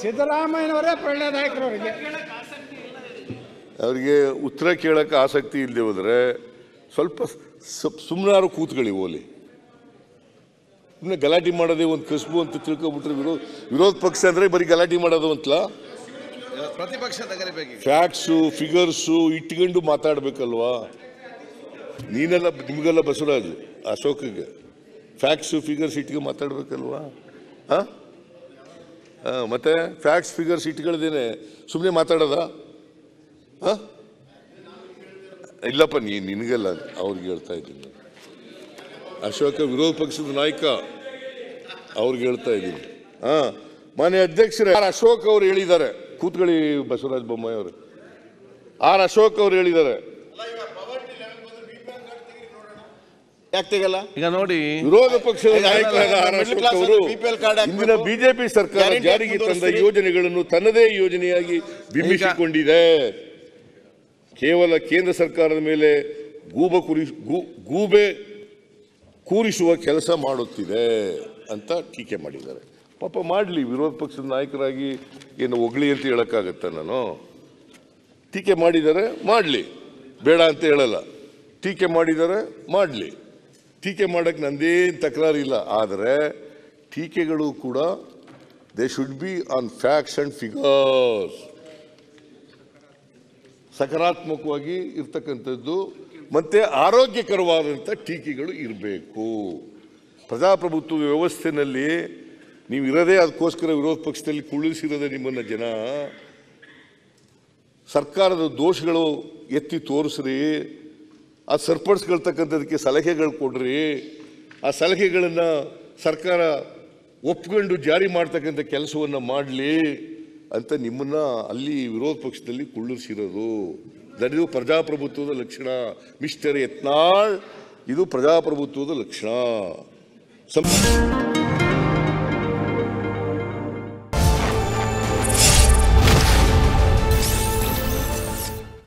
ಸಿದ್ದರಾಮಯ್ಯನವರೇ ಪ್ರೇರಣಾದಾಯಕರು. ಅವರಿಗೆ ಉತ್ತರ ಕೇಳಕ್ಕೆ ಆಸಕ್ತಿ ಇಲ್ಲದೆ ಹೋದರೆ ಸ್ವಲ್ಪ ಸುಮ್ಮನಾರು ಕೂತ್ಕೊಳ್ಳಿ. ಓಲಿ ಸುಮ್ಮನೆ ಗಲಾಟೆ ಮಾಡೋದೇ ಒಂದು ಕಸಬು ಅಂತ ತಿಳ್ಕೊಬಿಟ್ರೆ ವಿರೋಧ ಪಕ್ಷ ಅಂದರೆ ಬರೀ ಗಲಾಟೆ ಮಾಡೋದು ಅಂತಲ್ಲ, ಫ್ಯಾಕ್ಟ್ಸು ಫಿಗರ್ಸು ಇಟ್ಕೊಂಡು ಮಾತಾಡಬೇಕಲ್ವಾ? ನೀನೆಲ್ಲ ನಿಮಗೆಲ್ಲ ಬಸವರಾಜ್ ಅಶೋಕ್ಗೆ ಫ್ಯಾಕ್ಟ್ಸು ಫಿಗರ್ಸ್ ಇಟ್ಕೊಂಡು ಮಾತಾಡಬೇಕಲ್ವಾ? ಹಾಂ ಮತ್ತೆ ಫ್ಯಾಕ್ಟ್ಸ್ ಫಿಗರ್ಸ್ ಇಟ್ಕೊಳ್ದೇನೆ ಸುಮ್ಮನೆ ಮಾತಾಡೋದ? ಹಾಂ ಇಲ್ಲಪ್ಪ ನಿನಗೆಲ್ಲ ಅವ್ರಿಗೆ ಹೇಳ್ತಾ ಇದ್ದೀನಿ. ಅಶೋಕ ವಿರೋಧ ಪಕ್ಷದ ನಾಯಕ, ಅವ್ರಿಗೆ ಹೇಳ್ತಾ ಇದ್ದೀನಿ. ಹಾಂ ಮಾನ್ಯ ಅಧ್ಯಕ್ಷರೇ, ಅಶೋಕ್ ಅವರು ಹೇಳಿದ್ದಾರೆ, ಕೂತ್ಕೊಳ್ಳಿ ಬಸವರಾಜ ಬೊಮ್ಮಾಯಿ ಅವರು. ಅಶೋಕ್ ಅವರು ಹೇಳಿದ್ದಾರೆ, ಯಾಕೆ ತೆಗಲ್ಲ? ಈಗ ನೋಡಿ, ವಿರೋಧ ಪಕ್ಷದ ನಾಯಕರಾದ ಅಶೋಕ್ ಅವರು ಇಂದಿನ ಬಿಜೆಪಿ ಸರ್ಕಾರ ಜಾರಿಗೆ ತಂದ ಯೋಜನೆಗಳನ್ನು ತನ್ನದೇ ಯೋಜನೆಯಾಗಿ ಬಿಂಬಿಸಿಕೊಂಡಿದೆ. ಕೇವಲ ಕೇಂದ್ರ ಸರ್ಕಾರದ ಮೇಲೆ ಗೂಬೆ ಕೂರಿಸುವ ಕೆಲಸ ಮಾಡುತ್ತಿದೆ ಅಂತ ಟೀಕೆ ಮಾಡಿದ್ದಾರೆ. ಪಾಪ ಮಾಡಲಿ, ವಿರೋಧ ಪಕ್ಷದ ನಾಯಕರಾಗಿ ಏನು ಹೊಗಳಿ ಅಂತ ಹೇಳೋಕ್ಕಾಗತ್ತ? ನಾನು ಟೀಕೆ ಮಾಡಿದ್ದಾರೆ, ಮಾಡಲಿ, ಬೇಡ ಅಂತ ಹೇಳಲ್ಲ. ಟೀಕೆ ಮಾಡಿದ್ದಾರೆ, ಮಾಡಲಿ. ಟೀಕೆ ಮಾಡೋಕ್ಕೆ ನಂದೇನು ತಕರಾರಿಲ್ಲ. ಆದರೆ ಟೀಕೆಗಳು ಕೂಡ they should be on facts and figures, ಸಕಾರಾತ್ಮಕವಾಗಿ ಇರ್ತಕ್ಕಂಥದ್ದು ಮತ್ತು ಆರೋಗ್ಯಕರವಾದಂಥ ಟೀಕೆಗಳು ಇರಬೇಕು. ಪ್ರಜಾಪ್ರಭುತ್ವ ವ್ಯವಸ್ಥೆಯಲ್ಲಿ ನೀವು ಇರೋದೇ ಅದಕ್ಕೋಸ್ಕರ ವಿರೋಧ ಪಕ್ಷದಲ್ಲಿ ಕುಳ್ಳಿಸಿರೋದೇ ನಿಮ್ಮನ್ನು ಜನ. ಸರ್ಕಾರದ ದೋಷಗಳು ಎತ್ತಿ ತೋರಿಸ್ರಿ, ಆ ಸರಿಪಡಿಸ್ಕೊಳ್ತಕ್ಕಂಥದಕ್ಕೆ ಸಲಹೆಗಳು ಕೊಡ್ರಿ, ಆ ಸಲಹೆಗಳನ್ನು ಸರ್ಕಾರ ಒಪ್ಕೊಂಡು ಜಾರಿ ಮಾಡ್ತಕ್ಕಂಥ ಕೆಲಸವನ್ನು ಮಾಡಲಿ ಅಂತ ನಿಮ್ಮನ್ನ ಅಲ್ಲಿ ವಿರೋಧ ಪಕ್ಷದಲ್ಲಿ ಕುಳ್ಳಿಸಿರೋದು. ಇದು ಪ್ರಜಾಪ್ರಭುತ್ವದ ಲಕ್ಷಣ ಮಿಸ್ಟರ್ ಯತ್ನಾಳ್, ಇದು ಪ್ರಜಾಪ್ರಭುತ್ವದ ಲಕ್ಷಣ.